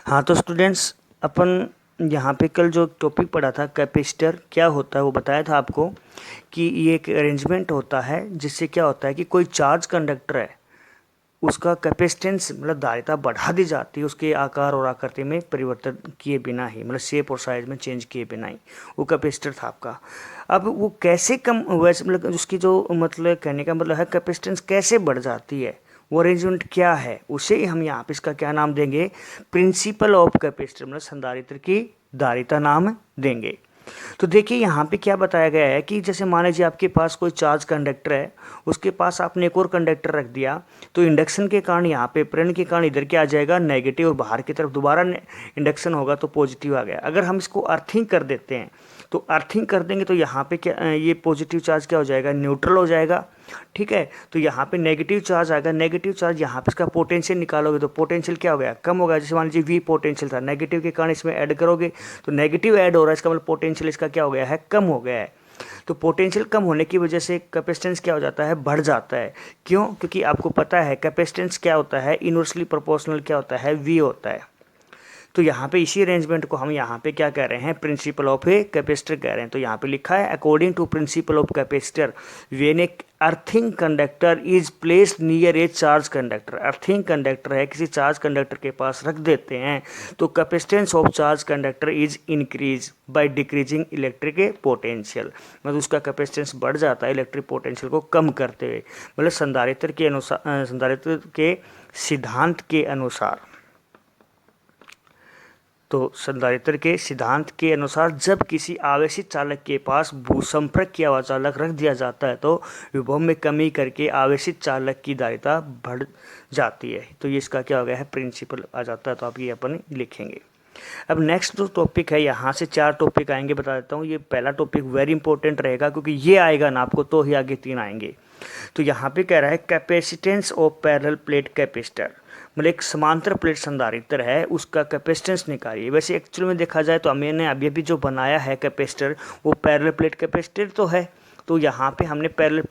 हाँ तो स्टूडेंट्स, अपन यहाँ पे कल जो टॉपिक पढ़ा था कैपेसिटर क्या होता है वो बताया था आपको कि ये एक अरेंजमेंट होता है जिससे क्या होता है कि कोई चार्ज कंडक्टर है उसका कैपेसिटेंस मतलब धारिता बढ़ा दी जाती है उसके आकार और आकृति में परिवर्तन किए बिना ही, मतलब शेप और साइज में चेंज किए बिना ही। वो कैपेसिटर था आपका। अब वो कैसे कम वैसे मतलब उसकी जो मतलब कहने का मतलब है कैपेसिटेंस कैसे बढ़ जाती है, वो अरेंजमेंट क्या है, उसे ही हम यहाँ पे इसका क्या नाम देंगे, प्रिंसिपल ऑफ कैपेसिटर मतलब संधारित्र की धारिता नाम देंगे। तो देखिए यहाँ पे क्या बताया गया है कि जैसे मान लीजिए आपके पास कोई चार्ज कंडक्टर है, उसके पास आपने एक और कंडक्टर रख दिया, तो इंडक्शन के कारण यहाँ पे प्रेरण के कारण इधर क्या आ जाएगा नेगेटिव, और बाहर की तरफ दोबारा इंडक्शन होगा तो पॉजिटिव आ गया। अगर हम इसको अर्थिंग कर देते हैं तो अर्थिंग कर देंगे तो यहाँ पे क्या ये पॉजिटिव चार्ज क्या हो जाएगा, न्यूट्रल हो जाएगा। ठीक है, तो यहाँ पे नेगेटिव चार्ज आएगा, नेगेटिव चार्ज यहाँ पे इसका पोटेंशियल निकालोगे तो पोटेंशियल क्या हो गया, कम हो गया। जैसे मान लीजिए वी पोटेंशियल था, नेगेटिव के कारण इसमें ऐड करोगे तो नेगेटिव ऐड हो रहा है, इसका मतलब पोटेंशियल इसका क्या हो गया है, कम हो गया है। तो पोटेंशियल कम होने की वजह से कैपेसिटेंस क्या हो जाता है, बढ़ जाता है। क्यों? क्योंकि आपको पता है कैपेसिटेंस क्या होता है, इनवर्सली प्रोपोर्शनल क्या होता है, वी होता है। तो यहाँ पे इसी अरेंजमेंट को हम यहाँ पे क्या कह रहे हैं, प्रिंसिपल ऑफ ए कैपेसिटर कह रहे हैं। तो यहाँ पे लिखा है according to principle of capacitor when a earthing conductor is placed near a charge conductor. Earthing conductor है, किसी चार्ज कंडक्टर के पास रख देते हैं तो capacitance of charge conductor is increase by decreasing electric potential, मतलब उसका कैपेसिटेंस बढ़ जाता है इलेक्ट्रिक पोटेंशियल को कम करते हुए, मतलब संधारित्र के अनुसार, संधारित्र के सिद्धांत के अनुसार। तो संधारित्र के सिद्धांत के अनुसार जब किसी आवेशित चालक के पास भूसंपर्क किया हुआ चालक रख दिया जाता है तो विभव में कमी करके आवेशित चालक की धारिता बढ़ जाती है। तो ये इसका क्या हो गया है, प्रिंसिपल आ जाता है। तो आप ये अपन लिखेंगे। अब नेक्स्ट जो टॉपिक है, यहाँ से 4 टॉपिक आएंगे, बता देता हूँ। ये पहला टॉपिक वेरी इंपॉर्टेंट रहेगा क्योंकि ये आएगा ना आपको तो ही आगे 3 आएंगे। तो यहाँ पे कह रहा है capacitance of parallel plate capacitor, मतलब एक समांतर प्लेट संधारित्र है उसका कैपेसिटेंस निकालिए। वैसे एक्चुअल में देखा जाए तो हमने अभी अभी जो बनाया है कैपेसिटर वो पैरेलल प्लेट कैपेसिटर तो है, तो यहाँ पे हमने पैरेलल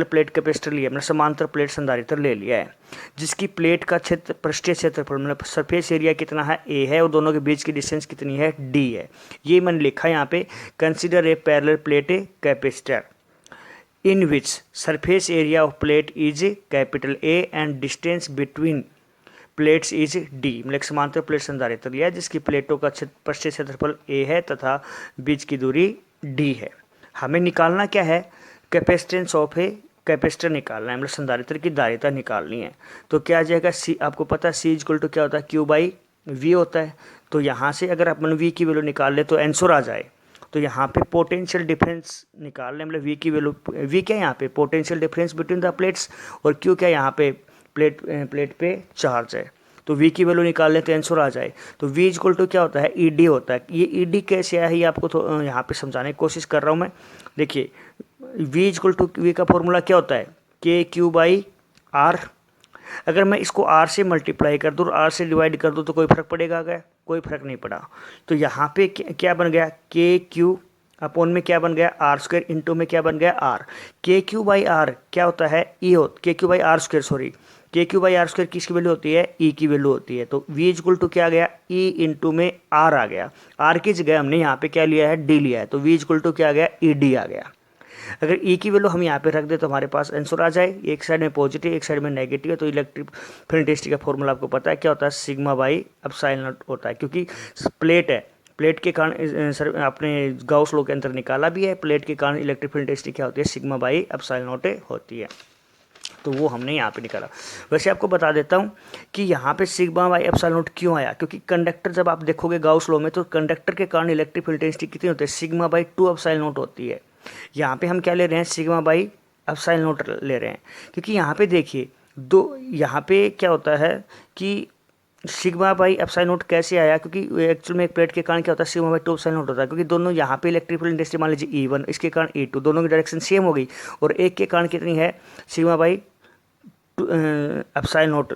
प्लेट कैपेसिटर लिया, मतलब समांतर प्लेट संधारित्र ले लिया है जिसकी प्लेट का क्षेत्र पृष्ठीय क्षेत्रफल मतलब सरफेस एरिया कितना है, ए है, और दोनों के बीच की डिस्टेंस कितनी है, डी है। ये मैंने लिखा है यहाँ पे, consider a parallel plate capacitor in which surface area of plate is capital A and distance between plates is D, मतलब समांतर प्लेट संधारित्र लिया जिसकी प्लेटों का पृष्ठीय क्षेत्रफल ए है तथा बीच की दूरी डी है। हमें निकालना क्या है, कैपेसिटेंस ऑफ ए कैपेसिटर निकालना है, मतलब संधारित्र की धारिता निकालनी है। तो क्या आ जाएगा, सी आपको पता है सी इक्वल टू क्या होता है, क्यू बाई वी होता है। तो यहाँ से अगर अपन वी की वैल्यू निकाल ले तो आंसर आ जाए। तो यहाँ पे पोटेंशियल डिफरेंस निकाल लें, मतलब वी की वैल्यू, वी क्या है यहाँ पे potential difference between the plates, और क्यू क्या यहाँ पे प्लेट पे चार्ज है। तो वी की वैल्यू निकाल लें तो आंसर आ जाए। तो वी इक्वल टू क्या होता है, ई डी होता है। ये ई डी कैसे आया है ये आपको यहाँ पे समझाने की कोशिश कर रहा हूँ मैं। देखिए वी इक्वल टू वी का फॉर्मूला क्या होता है, के क्यू बाई आर। अगर मैं इसको आर से मल्टीप्लाई कर दूँ, आर से डिवाइड कर दूँ तो कोई फर्क पड़ेगा क्या, कोई फर्क नहीं पड़ा। तो यहाँ पे क्या बन गया, के क्यू अपॉन में क्या बन गया, आर स्क्वायर, इंटू में क्या बन गया, आर। के क्यू बाई आर क्या होता है, ई हो, k q by r square, sorry k q by r square किसकी वैल्यू होती है, ई की वैल्यू होती है। तो वी इक्वल टू क्या आ गया, ई इंटू में आर आ गया। आर की जगह हमने यहाँ पे क्या लिया है, डी लिया है, तो वी इक्वल टू क्या आ गया, ई डी आ गया। अगर ई की वैल्यू हम यहाँ पे रख दे तो हमारे पास आंसर आ जाए। एक साइड में पॉजिटिव एक साइड में नेगेटिव है, तो इलेक्ट्रिक फील्ड इंटेंसिटी का फॉर्मूला आपको पता है क्या होता है, सिग्मा बाई एप्सिलॉन नॉट होता है। क्योंकि प्लेट है, प्लेट के कारण सर आपने गाउस लॉ के अंदर निकाला भी है, प्लेट के कारण इलेक्ट्रिक फील्ड इंटेंसिटी क्या होती है, सिग्मा बाई एप्सिलॉन नॉट होती है। तो वो हमने यहाँ पे निकाला। वैसे आपको बता देता हूँ कि यहाँ पे सिग्मा बाई एप्सिलॉन नॉट क्यों आया, क्योंकि कंडक्टर जब आप देखोगे गाउस लॉ में तो कंडक्टर के कारण इलेक्ट्रिक फील्ड इंटेंसिटी कितनी होती है, सिग्मा बाई 2 एप्सिलॉन नॉट होती है। यहाँ पे हम क्या ले रहे हैं, सिग्मा बाई एप्सिलॉन नॉट ले रहे हैं, क्योंकि यहाँ पे देखिए दो, यहाँ पे क्या होता है कि सिग्मा बाई एप्सिलॉन नॉट कैसे आया, क्योंकि एक्चुअल में एक प्लेट के कारण क्या होता है, सिग्मा बाई 2 एप्सिलॉन नॉट होता है, क्योंकि दोनों यहाँ पे इलेक्ट्रिक फील्ड इंटेंसिटी मान लीजिए E1, इसके कारण E2, दोनों की डायरेक्शन सेम हो गई, और एक के कारण कितनी है, सिग्मा बाई एप्सिलॉन नॉट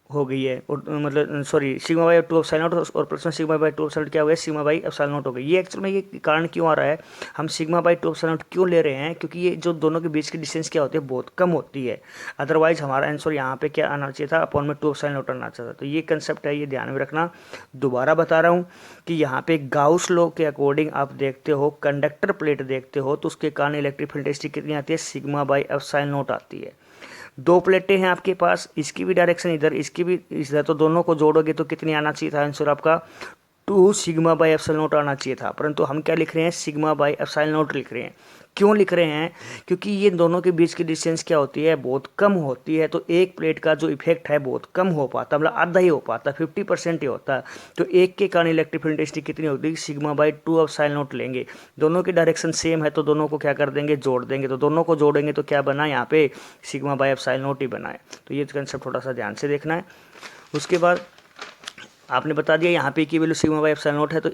हो गई है, और मतलब sorry sigma by 2 epsilon not और प्लस में सिग्मा बाई 2 एप्सिलॉन नॉट क्या हो गया, सिग्मा बाई एप्सिलॉन नॉट हो गई। ये एक्चुअल में ये कारण क्यों आ रहा है, हम सिग्मा बाई 2 एप्सिलॉन नॉट क्यों ले रहे हैं, क्योंकि ये जो दोनों के बीच की डिस्टेंस क्या होती है, बहुत कम होती है। अदरवाइज हमारा आंसर यहाँ पे क्या आना चाहिए था, अपॉन में 2 एप्सिलॉन नॉट आना चाहिए था। तो ये कंसेप्ट है, ये ध्यान में रखना। दोबारा बता रहा हूँ कि यहाँ पे गाउस लॉ के अकॉर्डिंग आप देखते हो, कंडक्टर प्लेट देखते हो तो उसके कारण इलेक्ट्रिक फील्ड डेंसिटी कितनी आती है, सिग्मा बाई एप्सिलॉन नॉट आती है। दो प्लेटें हैं आपके पास, इसकी भी डायरेक्शन इधर, इसकी भी इधर, तो दोनों को जोड़ोगे तो कितनी आना चाहिए था आंसर आपका, 2 सिग्मा बाई एप्सिलॉन नॉट आना चाहिए था। परंतु हम क्या लिख रहे हैं, सिग्मा बाई एप्सिलॉन नॉट लिख रहे हैं। क्यों लिख रहे हैं, क्योंकि ये दोनों के बीच की डिस्टेंस क्या होती है, बहुत कम होती है। तो एक प्लेट का जो इफेक्ट है बहुत कम हो पाता, मतलब आधा ही हो पाता, 50% ही होता है। तो एक के कारण इलेक्ट्रिक फील्ड डेंसिटी कितनी होती है, सिग्मा बाई 2 एप्सिलॉन नॉट लेंगे। दोनों की डायरेक्शन सेम है तो दोनों को क्या कर देंगे, जोड़ देंगे। तो दोनों को जोड़ेंगे तो क्या बना यहाँ पे, सिग्मा बाई एप्सिलॉन नॉट ही बना है। तो ये कंसेप्ट थोड़ा सा ध्यान से देखना है। उसके बाद आपने बता दिया यहाँ पे की value sigma by epsilon naught है, तो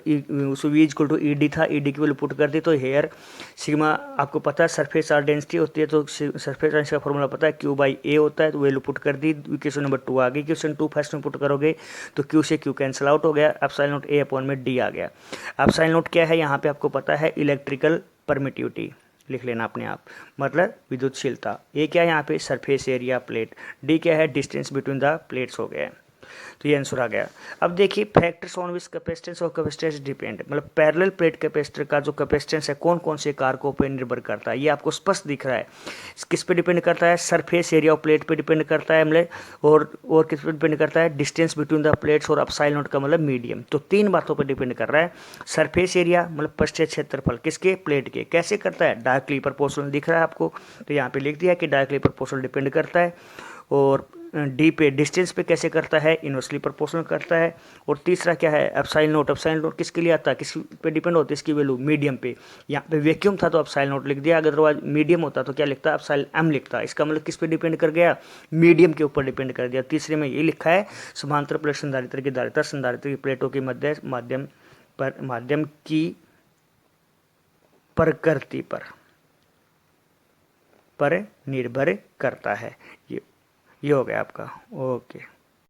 उस V equal to E D था, ई डी की वैल्यू पुट कर दी। तो हेयर सिग्मा आपको पता है सरफेस चार्ज डेंसिटी होती है, तो सरफेस चार्ज का फॉर्मूला पता है, क्यू बाई ए होता है। तो वैल्यू पुट कर दी। इक्वेशन नंबर 2 आ गई। क्वेश्चन 2 फर्स्ट में पुट करोगे तो क्यू से क्यू कैंसिल आउट हो गया, एप्सिलॉन नॉट ए अपॉन में डी आ गया। एप्सिलॉन नॉट क्या है यहाँ पे आपको पता है, इलेक्ट्रिकल परमिटिविटी लिख लेना अपने आप, मतलब विद्युतशीलता। ए क्या है यहाँ पे, सरफेस एरिया प्लेट। डी क्या है, डिस्टेंस बिटवीन द प्लेट्स हो गया। तो ये आंसर आ गया। अब देखिए फैक्टर्स ऑन विच कैपेसिटेंस और कैपेसिटेंस डिपेंड, मतलब पैरेलल प्लेट कैपेसिटर का जो कैपेसिटेंस है कौन कौन से कारकों पर निर्भर करता है, ये आपको स्पष्ट दिख रहा है। किस पे डिपेंड करता है, सरफेस एरिया ऑफ प्लेट पे डिपेंड करता है, मतलब और किस पे डिपेंड करता है, डिस्टेंस बिटवीन द प्लेट्स और एप्सिलॉन नॉट का मतलब मीडियम। तो तीन बातों पर डिपेंड कर रहा है। सरफेस एरिया मतलब पृष्ठीय क्षेत्रफल किसके, प्लेट के। कैसे करता है, डायरेक्टली प्रोपोर्शनल दिख रहा है आपको, तो यहाँ पे लिख दिया कि डायरेक्टली प्रोपोर्शनल डिपेंड करता है। और डी पे डिस्टेंस पे कैसे करता है, इनवर्सली प्रोपोर्शनल करता है। और तीसरा क्या है, एप्सिलॉन नॉट। एप्सिलॉन नॉट किसके लिए आता है, किस पे डिपेंड होती है इसकी वैल्यू, मीडियम पे। यहाँ पे वैक्यूम था तो एप्सिलॉन नॉट लिख दिया, अदरवाइज मीडियम होता तो क्या लिखता, एप्सिलॉन एम लिखता। इसका मतलब किस पे डिपेंड कर गया, मीडियम के ऊपर डिपेंड कर दिया। तीसरे में ये लिखा है, समांतर प्लेट संधारित्र की धारिता संधारित्र की प्लेटों की माध्यम की प्रकृति पर निर्भर करता है। ये हो गया आपका। ओके।